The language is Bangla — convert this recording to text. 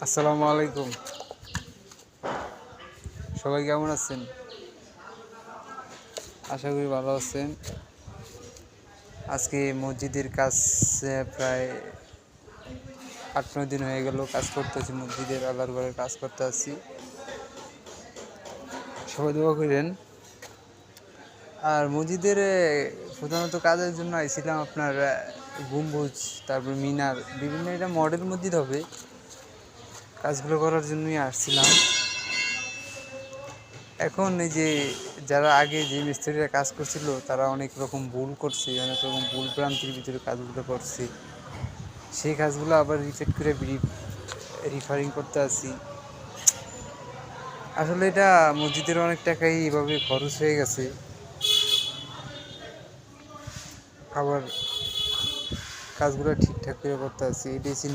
আসসালামু আলাইকুম। সবাই কেমন আছেন? আশা করি ভালো আছেন। আজকে মসজিদের কাজ প্রায় 8-9 দিন হয়ে গেল কাজ করতেছি, মসজিদের আল্লাহর ঘরের কাজ করতে আসছি। সবাই দোয়া করেন। আর মসজিদের প্রধানত কাজের জন্য আইছিলাম আপনার গম্বুজ, তারপর মিনার, বিভিন্ন এটা মডেল মসজিদ হবে, কাজগুলো করার জন্যই আসছিলাম। এখন এই যে যারা আগে যে মিস্ত্রিরা কাজ করছিল তারা অনেক রকম ভুল করছে, অনেক রকম ভুল ভ্রান্তির ভিতরে কাজগুলো করছে। সেই কাজগুলো আবার রিপিট করে রিফারিং করতে আসি। আসলে এটা মসজিদের অনেক টাকাই এভাবে খরচ হয়ে গেছে। আবার কাজগুলো ঠিকঠাক করে করতে আসি। এটা হচ্ছে